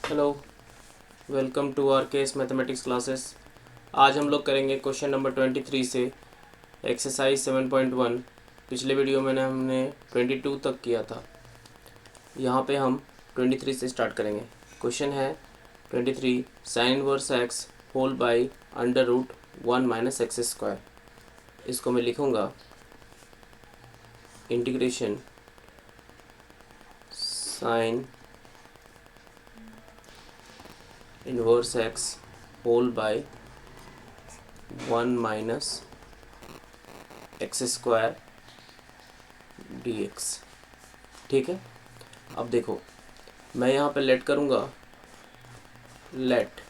Hello, welcome to our case mathematics classes. आज हम लोग करेंगे क्वेश्चन नंबर 23 से एक्सरसाइज 7.1। पिछले वीडियो में हमने 22 तक किया था। यहाँ पे हम 23 से स्टार्ट करेंगे। क्वेश्चन है 23, sine inverse x whole by under root 1 minus x square. इसको मैं लिखूँगा integration sine inverse x whole by 1 minus x square d x. ठीक है, अब देखो मैं यहाँ पे लेट करूँगा, let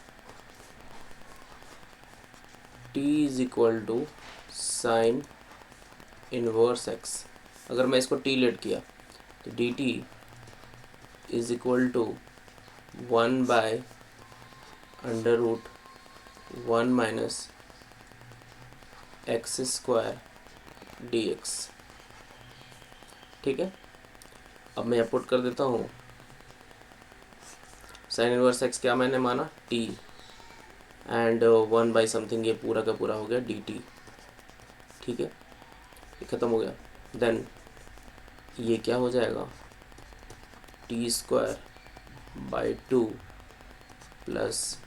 t is equal to sine inverse x. अगर मैं इसको t लेट किया तो d t is equal to 1 by under root 1 minus x square d x. ठीक है, अब मैं पुट कर देता हूँ साइन इनवर्स एक्स क्या मैंने माना t एंड 1 बाई समथिंग, ये पूरा का पूरा हो गया डी टी। ठीक है, ये ख़त्म हो गया। देन ये क्या हो जाएगा t square by 2 plus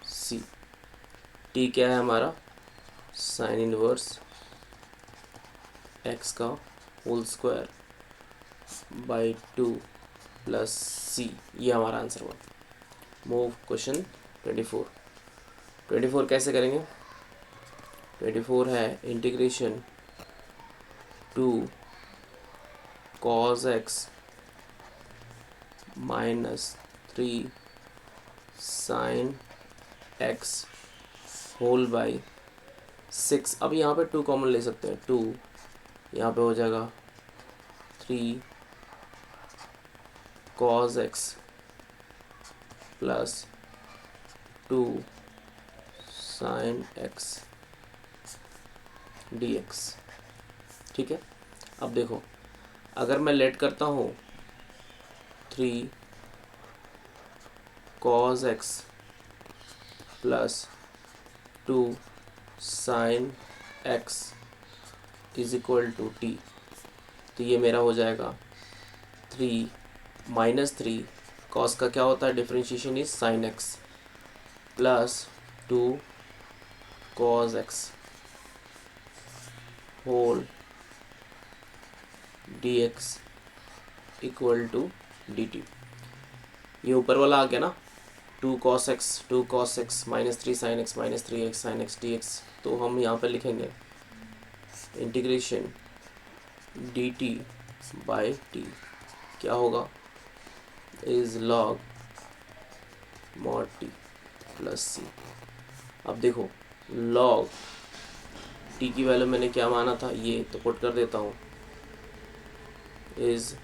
c. T क्या है हमारा साइन इनवर्स एक्स का whole square by 2 plus c, ये हमारा आंसर हुआ। मूव क्वेश्चन 24 कैसे करेंगे। 24 है integration 2 cos x minus 3 sine x whole by 6। अब यहाँ पे 2 कॉमन ले सकते हैं, 2 यहाँ पे हो जाएगा 3 cos x plus 2 sine x dx। ठीक है, अब देखो अगर मैं लेट करता हूँ 3 cos x plus 2 sine x is equal to t, तो ये मेरा हो जाएगा 3 माइनस 3 कॉस का क्या होता है differentiation is sine x plus 2 cos x whole dx equal to dt। ये ऊपर वाला आ गया ना, 2 cos x minus 3 sin x minus 3x sin x dx। तो हम यहाँ पर लिखेंगे इंटीग्रेशन dt बाई t क्या होगा is log mod t plus c। अब देखो log t की वैल्यू मैंने क्या माना था, ये तो पुट कर देता हूँ इज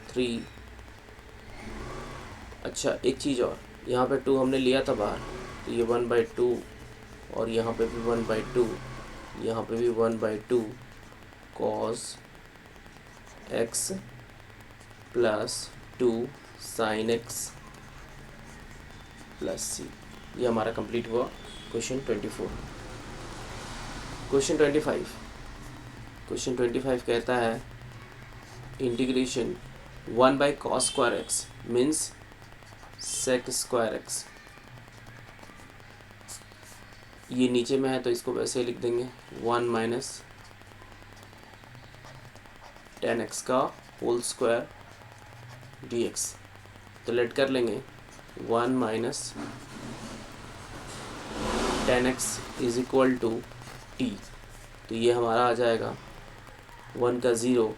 3। अच्छा एक चीज़ और, यहाँ पे 2 हमने लिया था बाहर, तो ये 1/2 और यहाँ पे भी 1/2, यहाँ पे भी 1/2 cos x plus 2 sin x plus c. ये हमारा कंप्लीट हुआ क्वेश्चन 24। क्वेश्चन 25 कहता है integration 1 by cos square x means sec square x. ये नीचे में है तो इसको वैसे ही लिख देंगे 1 माइनस 10x का होल स्क्वायर dx। तो लेट कर लेंगे 1 minus 10x is equal to t, तो ये हमारा आ जाएगा 1 का 0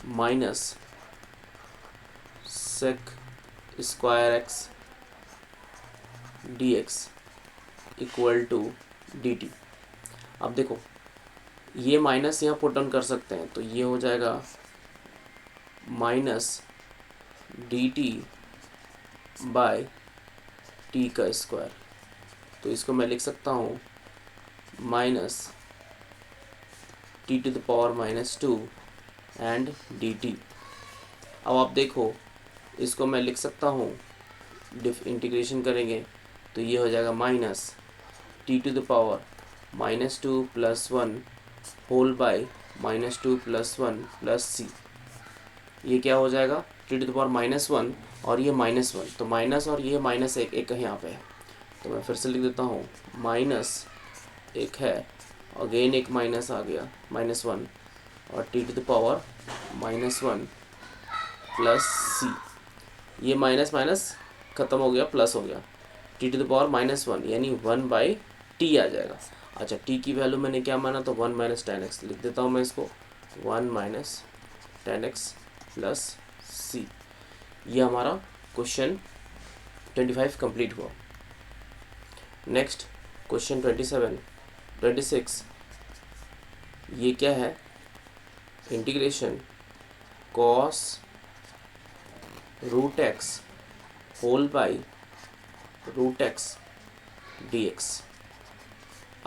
minus sec square x dx equal to dt। अब देखो ये माइनस यहाँ पुट ऑन कर सकते हैं, तो ये हो जाएगा माइनस dt बाय टी का स्क्वायर। तो इसको मैं लिख सकता हूँ minus t to the power minus 2 and dt। अब आप देखो इसको मैं लिख सकता हूँ इंटीग्रेशन करेंगे तो ये हो जाएगा minus t to the power -2 + 1 whole by -2 + 1 + c। ये क्या हो जाएगा, टी टू द पावर -1 और ये -1, तो माइनस और ये -1 एक यहाँ पे है, तो मैं फिर से लिख देता हूँ माइनस एक है, अगेन एक माइनस आ गया -1 और t to the power -1 + c। ये माइनस माइनस ख़त्म हो गया, प्लस हो गया, टी टू द पावर -1 यानी 1/t आ जाएगा। अच्छा, t की वैल्यू मैंने क्या माना, तो 1 - tan x लिख देता हूँ मैं इसको, 1 - tan x + c। ये हमारा क्वेश्चन 25 कंप्लीट हुआ। नेक्स्ट क्वेश्चन 26 ये क्या है, integration cos √x whole by √x dx।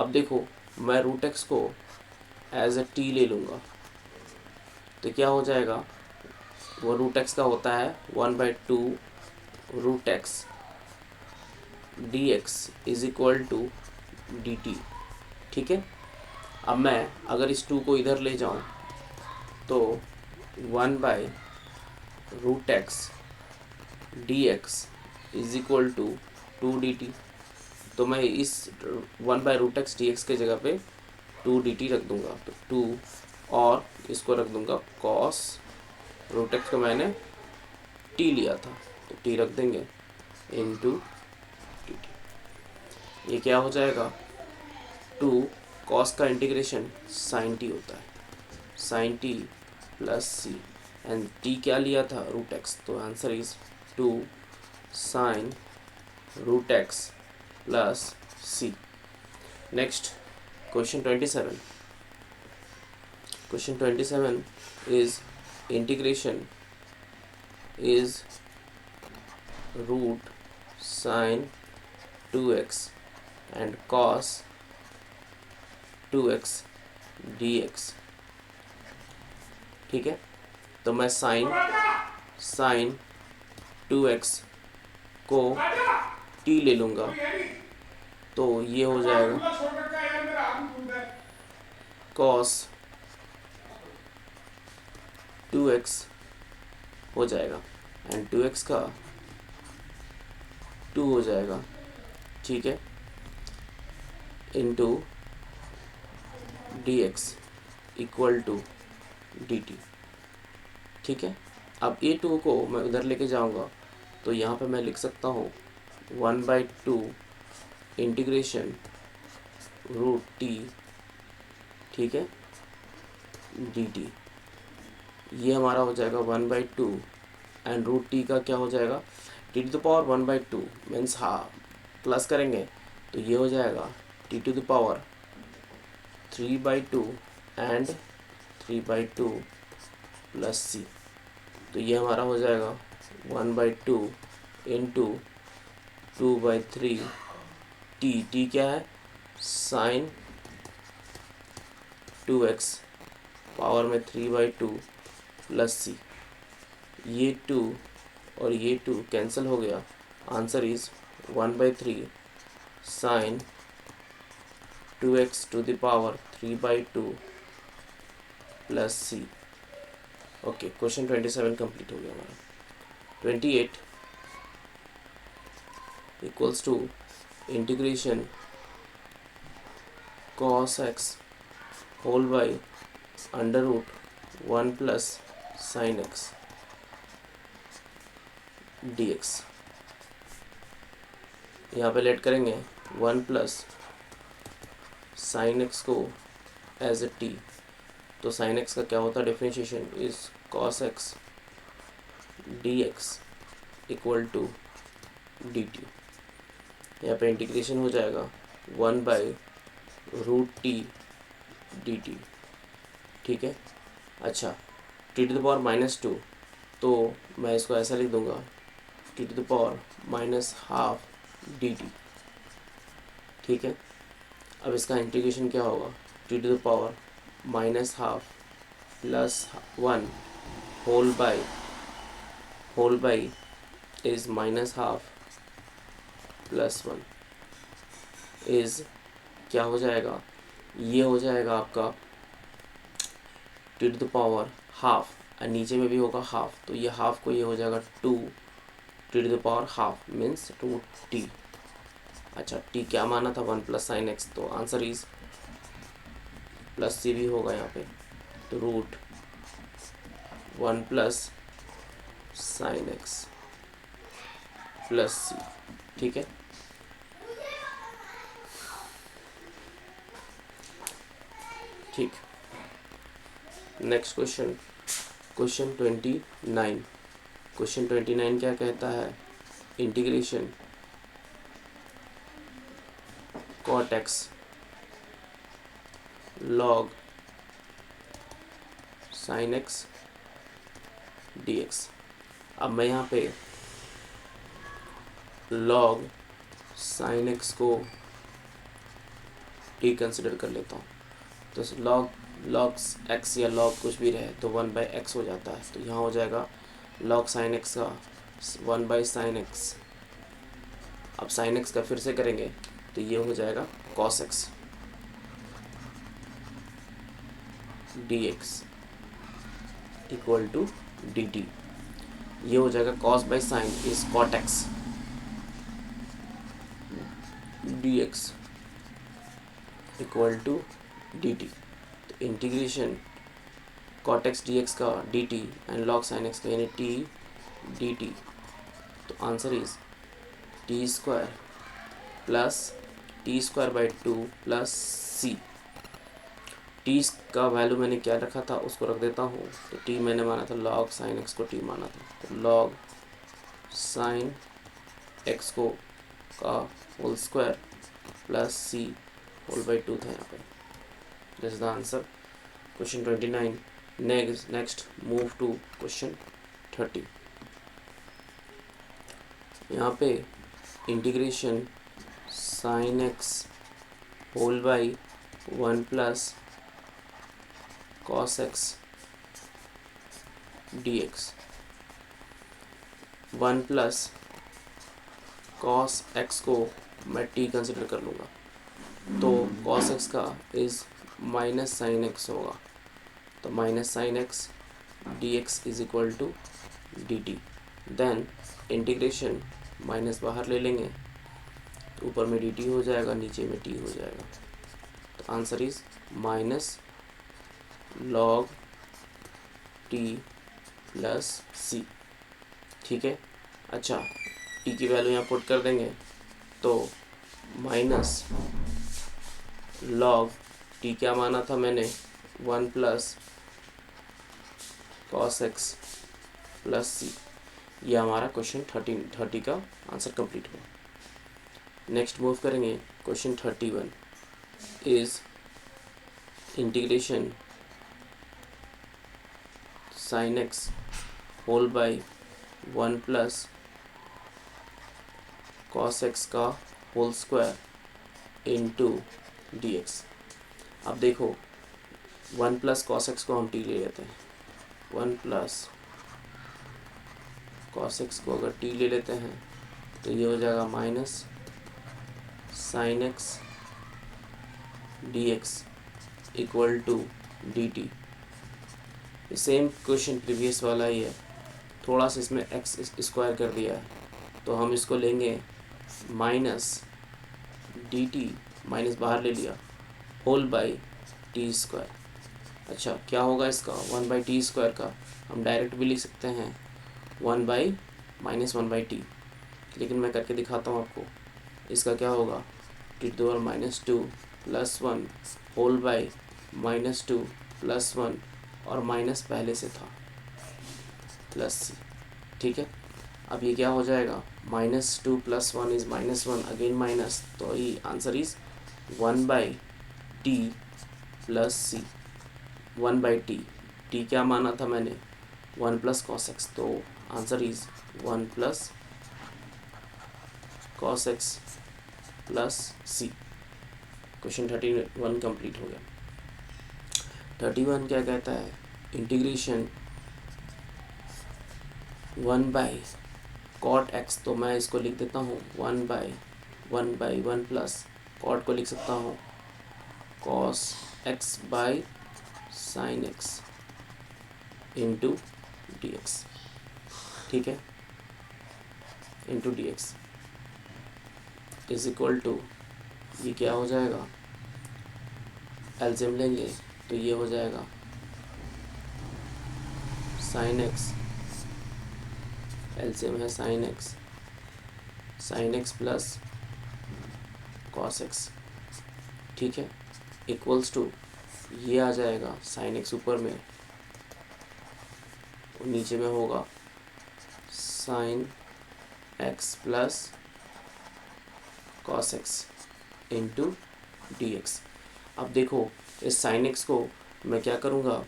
अब देखो मैं √x को एज अ t ले लूँगा तो क्या हो जाएगा, वो √x का होता है 1/2 √x dx = dt। ठीक है, अब मैं अगर इस 2 को इधर ले जाऊं तो 1/√x dx = 2 dt। तो मैं इस 1/√x dx के जगह पे 2 dt रख दूंगा, तो 2 और इसको रख दूंगा cos √x को मैंने t लिया था तो t रख देंगे इंटू dt। ये क्या हो जाएगा, 2 cos का इंटीग्रेशन sin t होता है, sin t + c and t क्या लिया था, √x, तो answer is 2 sin √x + c। Next question 27 is integration is root sin 2x and cos 2x dx। ठीक है, तो मैं sin 2x को t ले लूँगा तो ये हो जाएगा cos 2x हो जाएगा एंड 2x का 2 हो जाएगा, ठीक है, इंटू dx = dt। ठीक है, अब ये 2 को मैं उधर लेके जाऊंगा तो यहाँ पे मैं लिख सकता हूँ 1/2 इंटीग्रेशन √t, ठीक है, dt। ये हमारा हो जाएगा 1/2 एंड √t का क्या हो जाएगा, t to the power 1/2 means plus करेंगे तो ये हो जाएगा t to the power 3/2 and 3/2 + c। तो ये हमारा हो जाएगा 1/2 इंटू 2/3 t क्या है, sin 2x पावर में 3/2 + c। ये 2 और ये 2 कैंसिल हो गया, answer is 1/3 sin 2x to the power 3/2 + c। Okay, question 27 complete हो गया हमारा। 28 equals to integration cos x whole by √1 + sin x dx। यहाँ पे लेट करेंगे 1 + sin x को एज ए t, तो sin x का क्या होता है, differentiation is cos x dx = dt। यहाँ पे इंटीग्रेशन हो जाएगा 1/√t dt। ठीक है, अच्छा, t टू द पावर -2 तो मैं इसको ऐसा लिख दूंगा t to the power -12 dt। ठीक है, अब इसका इंटीग्रेशन क्या होगा, t to the power -12 + 1 whole by is -12 plus 1 is क्या हो जाएगा, ये हो जाएगा आपका t to the power half, और नीचे में भी होगा हाफ, तो ये हाफ को ये हो जाएगा 2 t to the power half means 2t। अच्छा t क्या माना था 1 प्लस साइन एक्स, तो आंसर इज प्लस सी भी होगा यहाँ पे, तो root 1 plus sine x plus c. ठीक है, ठीक। Next question, question 29। क्वेश्चन 29 क्या कहता है, integration cot x log sine x d x. अब मैं यहाँ पे लॉग साइन एक्स को टी कंसिडर कर लेता हूँ, तो लॉग एक्स या लॉग कुछ भी रहे तो 1/x हो जाता है, तो यहाँ हो जाएगा लॉग साइन एक्स का 1/sin x। अब साइन एक्स का फिर से करेंगे तो ये हो जाएगा cos x dx equal to dt। ये हो जाएगा cos/sin is cot x dx equal to dt। तो इंटीग्रेशन cot x dx का dt and log sin x का यानी t dt, तो answer is t square plus t²/2 plus c. T का value मैंने क्या रखा था उसको रख देता हूँ, तो t मैंने माना था log sin x को t माना था, तो log sin x को का whole square plus c whole by 2 था यहाँ पे। This is the answer question 29। Next move to question 30। यहाँ पे integration sine x whole by 1 plus cos x d x, 1 plus cos x को मैं t consider कर लूँगा, तो कॉस एक्स का इज़ माइनस साइन एक्स होगा, तो minus sine x d x is equal to d t. Then integration minus बाहर ले लेंगे, ऊपर में डी टी हो जाएगा, नीचे में टी हो जाएगा, तो answer is minus log t plus c. ठीक है, अच्छा टी की वैल्यू यहाँ पुट कर देंगे, तो माइनस लॉग टी क्या माना था मैंने 1 plus cos x plus c. ये हमारा क्वेश्चन 30 का आंसर कंप्लीट हुआ। नेक्स्ट मूव करेंगे question 31 is integration sine x whole by 1 plus cos x का whole square into d x. अब देखो 1 प्लस कॉस एक्स को हम टी ले लेते हैं, 1 प्लस कॉस एक्स को अगर टी ले लेते हैं तो ये हो जाएगा minus sine x d x equal to d t. Same question previous वाला ही है, थोड़ा सा इसमें एक्स स्क्वायर कर दिया है, तो हम इसको लेंगे माइनस डी टी, माइनस बाहर ले लिया, होल बाई टी स्क्वायर। अच्छा क्या होगा इसका 1/t² का हम डायरेक्ट भी लिख सकते हैं 1 बाई माइनस 1/t, लेकिन मैं करके दिखाता हूँ आपको। इसका क्या होगा t⁻² plus 1 whole by -2 plus 1 और माइनस पहले से था प्लस सी। ठीक है, अब ये क्या हो जाएगा -2 प्लस 1 इज -1 अगेन माइनस, तो ये answer is 1/t plus c. 1/t, t क्या माना था मैंने 1 प्लस कॉस एक्स, तो answer is 1 plus cos x plus c. Question 31 complete हो गया। 31 क्या कहता है, इंटीग्रेशन 1 बाई कॉट एक्स, तो मैं इसको लिख देता हूँ 1 बाई 1/1 प्लस कॉट को लिख सकता हूँ cos x बाई sine x into d x, ठीक है, into d x is equal to, ये क्या हो जाएगा, एलसीएम लेंगे तो ये हो जाएगा साइन एक्स, एलसीएम है sine x plus cos x, ठीक है, इक्वल्स टू ये आ जाएगा साइन एक्स ऊपर में, नीचे में होगा sign x plus cos x into d x. अब देखो इस साइन एक्स को मैं क्या करूँगा,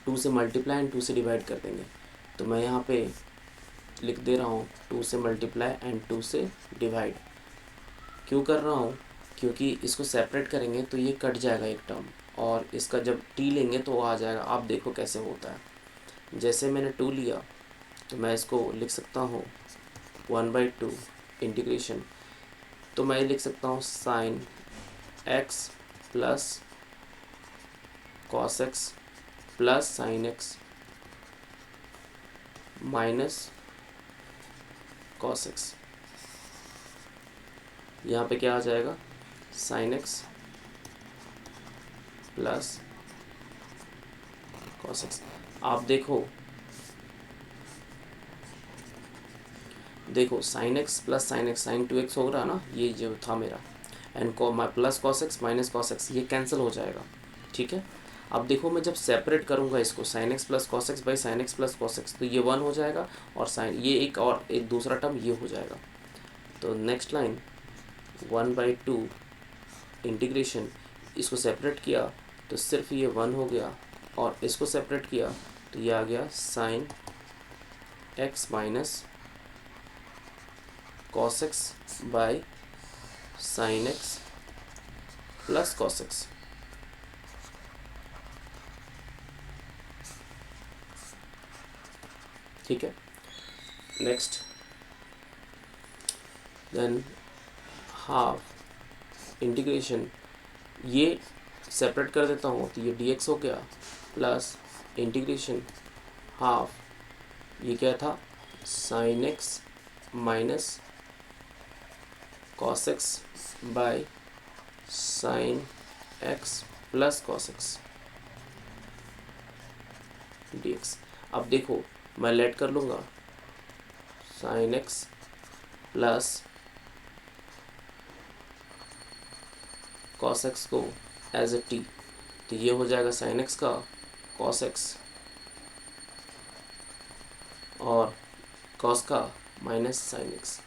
2 से मल्टीप्लाई एंड 2 से डिवाइड कर देंगे, तो मैं यहाँ पे लिख दे रहा हूँ 2 से मल्टीप्लाई एंड 2 से डिवाइड। क्यों कर रहा हूँ, क्योंकि इसको सेपरेट करेंगे तो ये कट जाएगा एक टर्म, और इसका जब टी लेंगे तो वो आ जाएगा। आप देखो कैसे होता है, जैसे मैंने 2 लिया तो मैं इसको लिख सकता हूँ 1/2 इंटीग्रेशन, तो मैं लिख सकता हूँ sine x plus cos x plus sine x minus cos x. यहाँ पे क्या आ जाएगा, sine x plus cos x. आप देखो sine x plus sine x, sine 2x हो रहा है ना, ये जो था मेरा, and plus cos x minus cos x, ये कैंसिल हो जाएगा, ठीक है। अब देखो मैं जब सेपरेट करूँगा इसको, sign x plus cos x by sine x plus cos x, तो ये 1 हो जाएगा, और साइन ये एक दूसरा टर्म ये हो जाएगा। तो नेक्स्ट लाइन 1/2 इंटीग्रेशन, इसको सेपरेट किया तो सिर्फ ये 1 हो गया, और इसको सेपरेट किया तो ये आ गया sign x minus cos x by sine x plus cos x. ठीक है, नेक्स्ट देन हाफ इंटीग्रेशन, ये सेपरेट कर देता हूँ तो ये dx हो गया, प्लस इंटीग्रेशन हाफ, ये क्या था, sine x minus cos x by sine x plus cos x dx। अब देखो मैं लेट कर लूँगा sine x plus cos x को एज ए टी, तो ये हो जाएगा साइन एक्स का कॉस एक्स और कॉस का minus sine x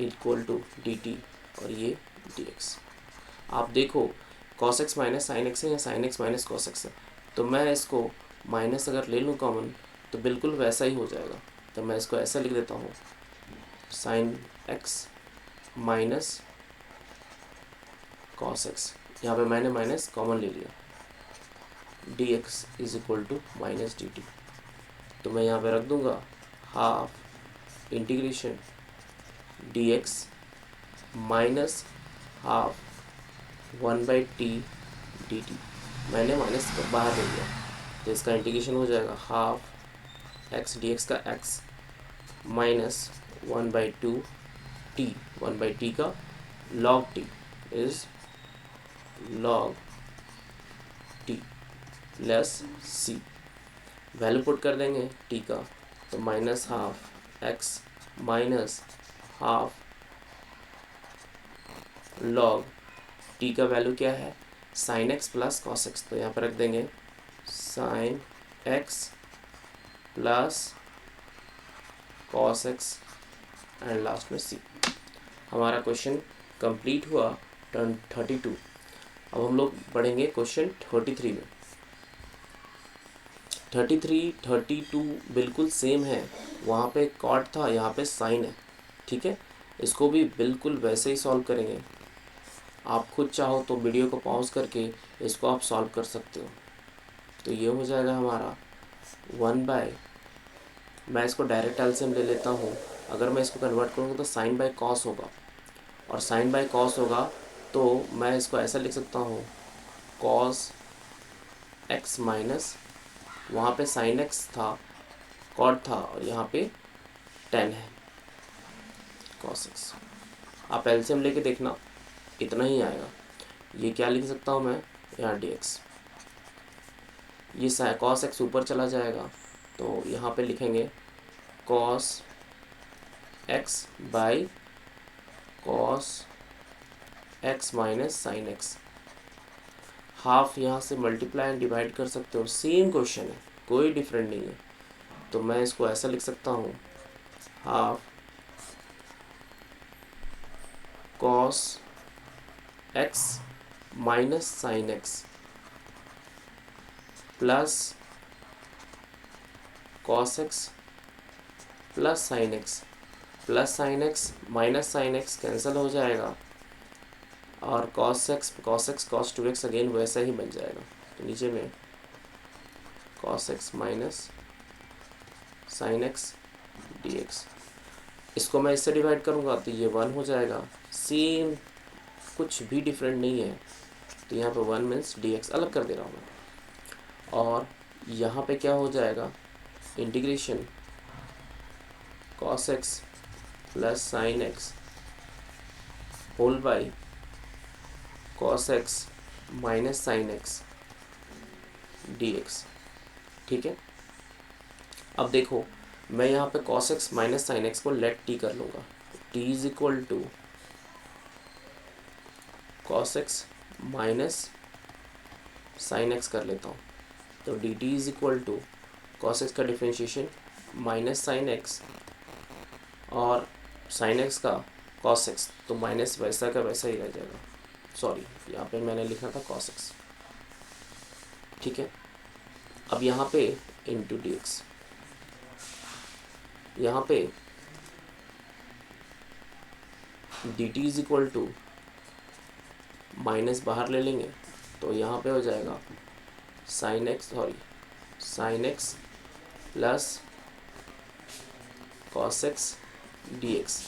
equal to d t, और ये डी एक्स। आप देखो cos x minus sine x है या sine x minus cos x है, तो मैं इसको माइनस अगर ले लूँ कॉमन तो बिल्कुल वैसा ही हो जाएगा। तो मैं इसको ऐसा लिख देता हूँ, sine x minus cos x, यहाँ पे मैंने माइनस कॉमन ले लिया, d x is equal to minus d t. तो मैं यहाँ पे रख दूँगा half integration d x minus half 1/t d t, मैंने माइनस बाहर ले लिया, तो इसका इंटीग्रेशन हो जाएगा हाफ एक्स डी एक्स का एक्स माइनस 1/2 टी, 1/t का log t is log t less c. Value put कर देंगे टी का, तो minus half x minus half log T का वैल्यू क्या है, sine x plus cos x, तो यहाँ पर रख देंगे sign x plus cos x and last में सी। हमारा क्वेश्चन कंप्लीट हुआ टर्न 32। अब हम लोग पढ़ेंगे क्वेश्चन 33 में। 33 32 बिल्कुल सेम है, वहाँ पे कॉट था, यहाँ पे साइन है, ठीक है। इसको भी बिल्कुल वैसे ही सॉल्व करेंगे। आप खुद चाहो तो वीडियो को पॉज करके इसको आप सॉल्व कर सकते हो। तो ये हो जाएगा हमारा 1/, मैं इसको डायरेक्ट एलसीएम ले लेता हूँ, अगर मैं इसको कन्वर्ट करूँगा तो साइन बाय कॉस होगा, और साइन बाय कॉस होगा तो मैं इसको ऐसा लिख सकता हूँ, कॉस एक्स माइनस, वहाँ पे साइन एक्स था, कॉट था, और यहाँ पे टेन है कॉस एक्स। आप एलसीएम लेके देखना, इतना ही आएगा। ये क्या लिख सकता हूँ मैं, यहाँ डी एक्स, ये कॉस एक्स ऊपर चला जाएगा तो यहाँ पे लिखेंगे cos x by cos x minus sine x. Half यहाँ से मल्टीप्लाई एंड डिवाइड कर सकते हो, सेम क्वेश्चन है, कोई डिफरेंट नहीं है। तो मैं इसको ऐसा लिख सकता हूँ, half cos x minus sine x plus cos x plus sine x, plus sine x minus sine x cancel हो जाएगा, और cos x cos two x again वैसा ही बन जाएगा। तो नीचे में cos x minus sine x d x, इसको मैं इससे डिवाइड करूँगा तो ये 1 हो जाएगा, सेम, कुछ भी डिफरेंट नहीं है। तो यहाँ पे 1 मीन्स डी एक्स अलग कर दे रहा हूँ मैं, और यहाँ पे क्या हो जाएगा, integration cos x plus sine x whole by cos x minus sine x d x. ठीक है, अब देखो मैं यहाँ पे cos x minus sine x को लेट टी कर लूँगा, t is equal to cos x minus sine x कर लेता हूँ। तो d t is equal to cos x का डिफ्रेंशिएशन माइनस साइन एक्स, और साइन एक्स का कॉस एक्स, तो माइनस वैसा का वैसा ही रह जाएगा, सॉरी यहाँ पे मैंने लिखा था कॉस एक्स। ठीक है, अब यहाँ पे इंटू डी एक्स, यहाँ पे d t is equal to minus बाहर ले लेंगे तो यहाँ पे हो जाएगा sine x plus cos x d x.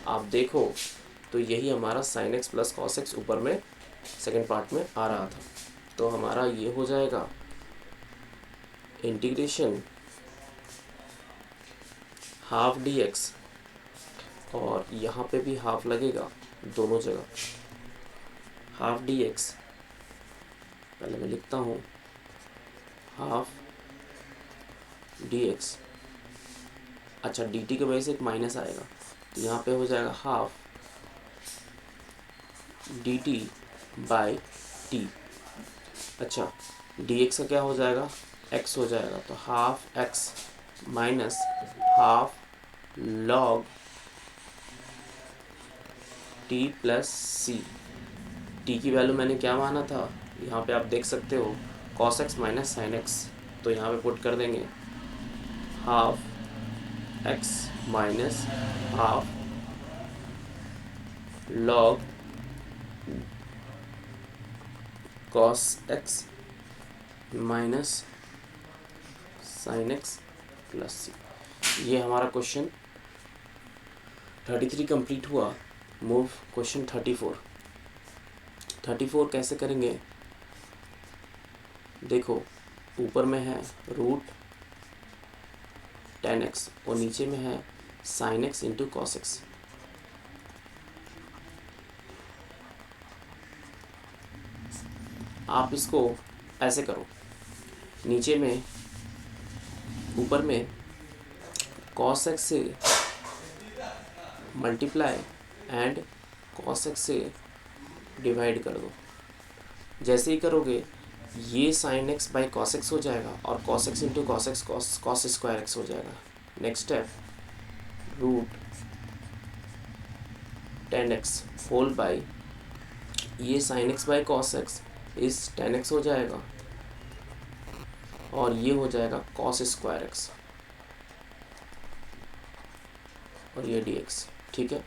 आप देखो तो यही हमारा sine x plus cos x ऊपर में सेकंड पार्ट में आ रहा था। तो हमारा ये हो जाएगा इंटीग्रेशन हाफ डी एक्स, और यहाँ पे भी हाफ लगेगा दोनों जगह, हाफ डी एक्स, पहले मैं लिखता हूँ हाफ डी एक्स, अच्छा डी टी की वजह से एक माइनस आएगा तो यहाँ पे हो जाएगा half d t by t. अच्छा डी एक्स का क्या हो जाएगा, एक्स हो जाएगा, तो half x minus half log t plus c. T की वैल्यू मैंने क्या माना था, यहाँ पे आप देख सकते हो cos x minus sine x, तो यहाँ पे पुट कर देंगे half x minus half log cos x minus sine x plus c. ये हमारा क्वेश्चन 33 कंप्लीट हुआ। Move question 34। 34 कैसे करेंगे, देखो ऊपर में है रूट 10x और नीचे में है sine x into cos x. आप इसको ऐसे करो, नीचे में ऊपर में कॉस एक्स से मल्टीप्लाई एंड कॉस एक्स से डिवाइड कर दो। जैसे ही करोगे ये sine x by cos x हो जाएगा और cos x into cos x cos square x हो जाएगा। Next step root 10x whole by ये sine x by cos x इस 10x हो जाएगा और ये हो जाएगा कॉस स्क्वायर एक्स और ये dx। ठीक है,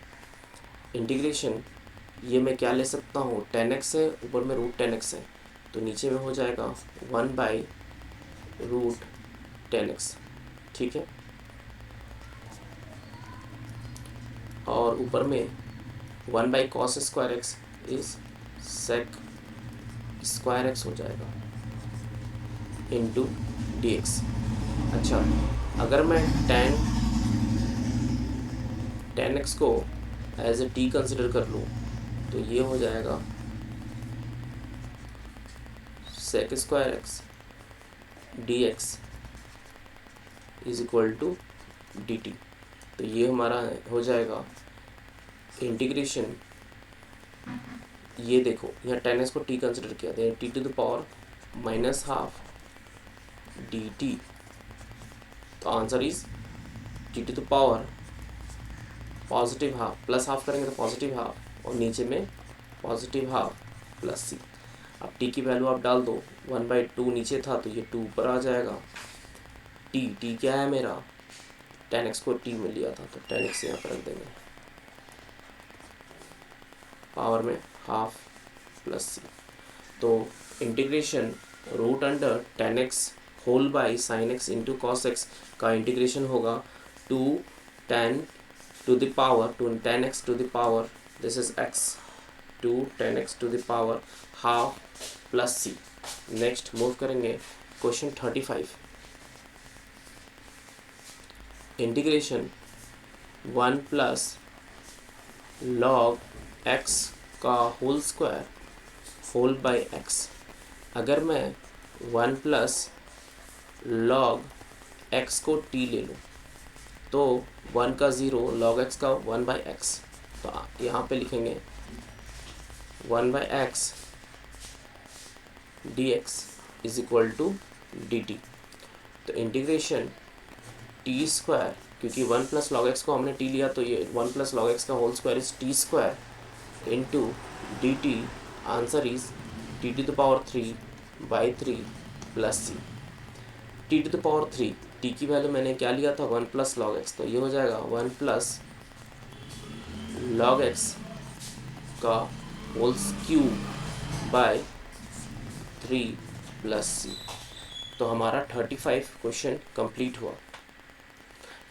इंटीग्रेशन ये मैं क्या ले सकता हूँ, 10x है, ऊपर में रूट 10x है, तो नीचे में हो जाएगा 1 बाई रूट 10x। ठीक है, और ऊपर में 1/cos² x is sec² x हो जाएगा इंटू dx। अच्छा, अगर मैं tan x को एज ए t कंसिडर कर लूँ तो ये हो जाएगा sec² x dx is equal to dt। तो ये हमारा हो जाएगा इंटीग्रेशन, ये देखो यहाँ tan x को t कंसिडर किया था, t to the power -12 dt। तो answer is t to the power +12 plus half करेंगे तो +12 और नीचे में +12 प्लस c। अब t की वैल्यू आप डाल दो, 1/2 नीचे था तो ये 2 ऊपर आ जाएगा। t क्या है मेरा, tan x को t में लिया था तो tan x यहाँ पर रख देंगे, पावर में हाफ प्लस c। तो integration root under tan x whole by sin x into cos x का इंटीग्रेशन होगा 2 tan x to the power this is x 2 tan x to the power half plus c। Next move करेंगे question 35। Integration 1 plus log x का whole square whole by x। अगर मैं 1 plus log x को t ले लूँ तो 1 का 0 log x का 1/x, तो यहाँ पे लिखेंगे 1/x dx is equal to dt। तो इंटीग्रेशन t², क्योंकि 1 प्लस log x को हमने t लिया तो ये 1 प्लस log x का whole square is t² into dt। Answer is t to the power 3/3 plus c। t to the power 3, t की value मैंने क्या लिया था 1 प्लस log x, तो ये हो जाएगा 1 प्लस log x का whole cube by 3 plus c। तो हमारा 35 क्वेश्चन कंप्लीट हुआ।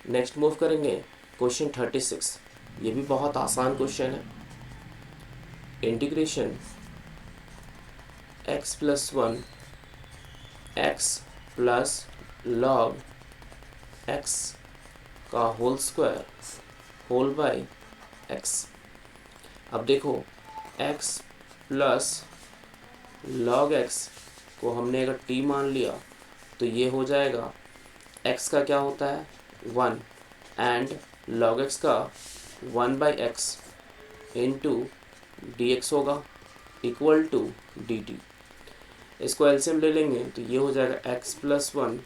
नेक्स्ट मूव करेंगे क्वेश्चन 36। ये भी बहुत आसान क्वेश्चन है। Integration x plus 1 x plus log x का whole square whole by x। अब देखो x प्लस log x को हमने अगर t मान लिया तो ये हो जाएगा x का क्या होता है 1 एंड log x का 1/x इंटू dx होगा इक्वल टू dt। इसको एलसीएम ले लेंगे तो ये हो जाएगा x plus 1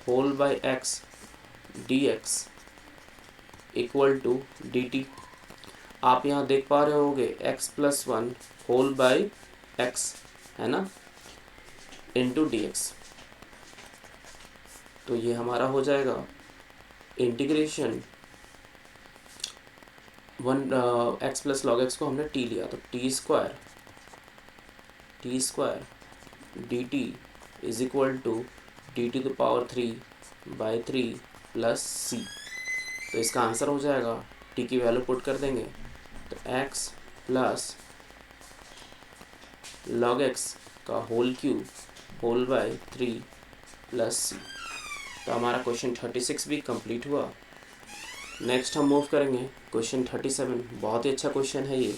whole by x dx equal to dt। आप यहाँ देख पा रहे होंगे x plus 1 whole by x है ना इंटू dx। तो ये हमारा हो जाएगा integration 1 x plus log x को हमने t लिया तो t² dt is equal to D to the power 3/3 plus c। तो इसका आंसर हो जाएगा, t की वैल्यू पुट कर देंगे तो x प्लस log x का whole cube whole by 3 plus c। तो हमारा क्वेश्चन 36 भी कंप्लीट हुआ। नेक्स्ट हम मूव करेंगे क्वेश्चन 37। बहुत ही अच्छा क्वेश्चन है ये।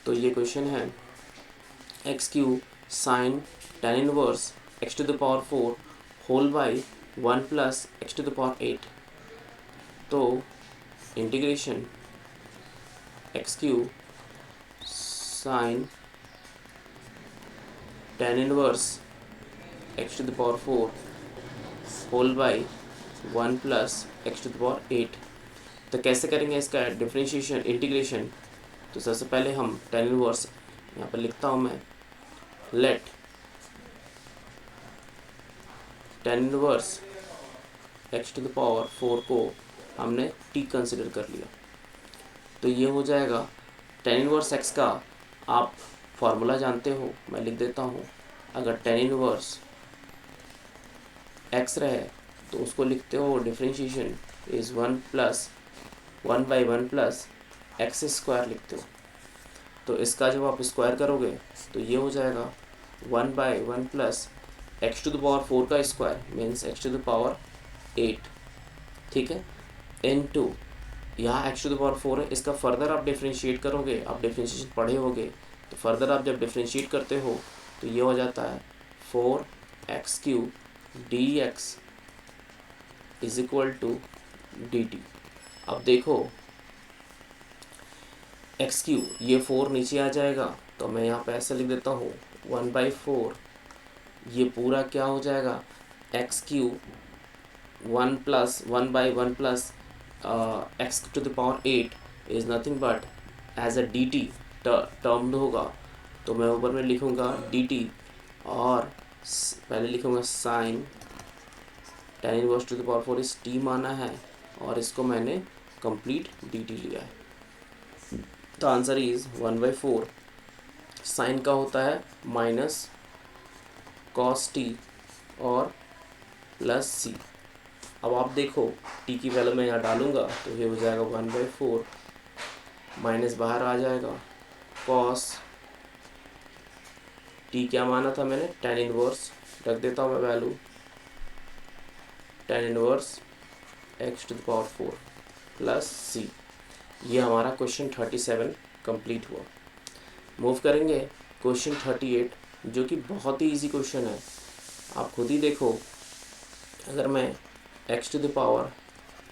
तो ये क्वेश्चन है x³ sin tan inverse x to the power 4 whole by 1 plus x to the power 8। तो integration x³ sin tan inverse x to the power 4 whole by 1 plus x to the power 8। तो कैसे करेंगे इसका differentiation integration. तो सबसे पहले हम tan inverse यहाँ पर लिखता हूँ मैं, let tan inverse x to the power 4 को हमने t कंसिडर कर लिया तो ये हो जाएगा tan इनवर्स x का आप फॉर्मूला जानते हो, मैं लिख देता हूँ। अगर tan इनवर्स x रहे तो उसको लिखते हो differentiation is 1 plus 1/1 plus x square लिखते हो, तो इसका जब आप स्क्वायर करोगे तो ये हो जाएगा 1/1 plus x to the power 4 का square means x to the power 8, ठीक है, इनटू यहाँ एक्स टू द पावर 4 है, इसका फर्दर आप डिफ्रेंशिएट करोगे, आप डिफ्रेंशिएशन पढ़े होगे, तो फर्दर आप जब डिफ्रेंशिएट करते हो तो ये हो जाता है 4x³ dx is equal to dt। अब देखो x³ ये 4 नीचे आ जाएगा, तो मैं यहाँ पे ऐसे लिख देता हूँ 1/4, ये पूरा क्या हो जाएगा x³ 1/1 plus x to the power 8 is nothing but as a dt termed होगा, तो मैं ऊपर में लिखूँगा dt और पहले लिखूँगा sine tan inverse to the power 4 इस t माना है और इसको मैंने कंप्लीट dt लिया है। तो आंसर इज 1/4 साइन का होता है माइनस cos t और प्लस c। अब आप देखो t की वैल्यू मैं यहाँ डालूंगा तो ये हो जाएगा 1/4 माइनस बाहर आ जाएगा cos t क्या माना था मैंने tan इनवर्स, रख देता हूँ मैं value tan inverse x to the power 4 plus c। ये हमारा क्वेश्चन 37 कंप्लीट हुआ। मूव करेंगे क्वेश्चन 38 जो कि बहुत ही इजी क्वेश्चन है, आप खुद ही देखो। अगर मैं x टू द पावर,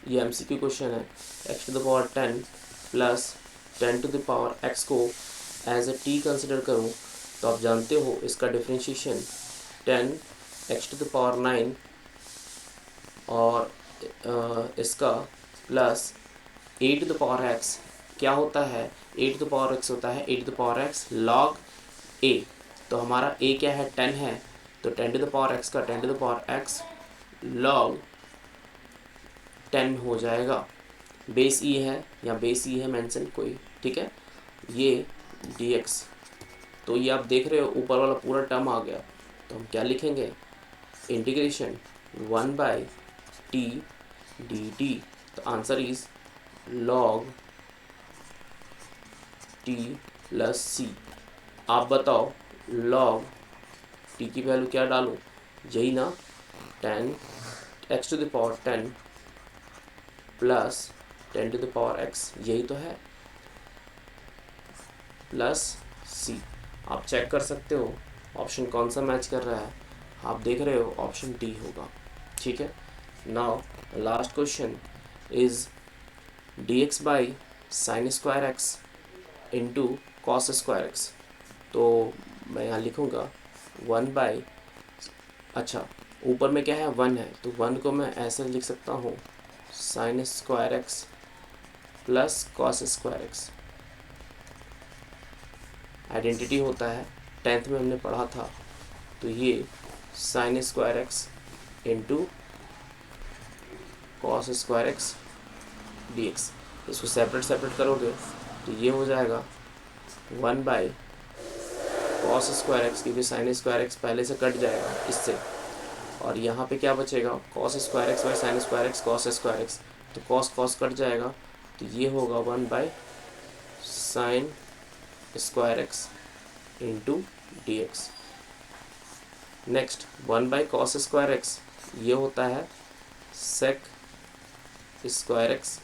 ये MCQ क्वेश्चन है, x to the power 10 plus 10 to the power x को एज ए t कंसिडर करूँ तो आप जानते हो इसका differentiation 10 x to the power 9 और इसका plus 8 to the power x क्या होता है, 8 टू द पावर x होता है 8 to the power x log a। तो हमारा a क्या है 10 है, तो 10 टू द पावर x का 10 to the power x log 10 हो जाएगा। बेस e है या बेस e है मेंशन कोई, ठीक है, ये dx। तो ये आप देख रहे हो ऊपर वाला पूरा टर्म आ गया, तो हम क्या लिखेंगे इंटीग्रेशन 1/t dt। तो answer is log t plus c। आप बताओ log t की वैल्यू क्या डालूं, यही ना 10 x to the power 10 plus 10 to the power x, यही तो है, प्लस c। आप चेक कर सकते हो ऑप्शन कौन सा मैच कर रहा है, आप देख रहे हो ऑप्शन डी होगा, ठीक है। Now last question is dx by sine square x into cos square x. तो मैं यहाँ लिखूँगा 1/, अच्छा ऊपर में क्या है 1 है, तो 1 को मैं ऐसे लिख सकता हूँ sign square x plus cos square x. Identity होता है 10th में हमने पढ़ा था, तो ये sign square x into cos square x dx। इसको सेपरेट सेपरेट करोगे तो ये हो जाएगा 1/, कॉस स्क्वायर एक्स क्योंकि साइन स्क्वायर एक्स पहले से कट जाएगा इससे, और यहाँ पे क्या बचेगा cos square x by sine square x cos square x, तो कॉस कॉस कट जाएगा, तो ये होगा 1/, sine square x into dx। Next 1/, cos square x ये होता है सेक स्क्वायर एक्स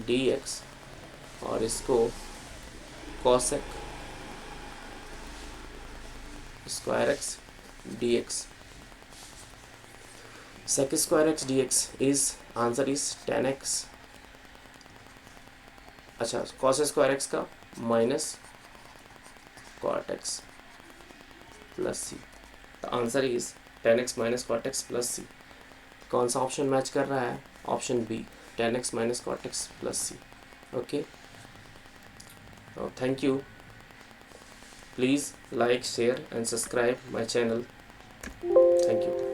dx, और इसको cosec square x dx। sec square x dx is answer is 10x, अच्छा कॉस स्क्वायर एक्स का minus cot x plus C. The answer is 10x minus cot x plus C. कौन सा option match कर रहा है, option B 10x minus cot x plus C. Okay, thank you, please like, share and subscribe my channel. Thank you.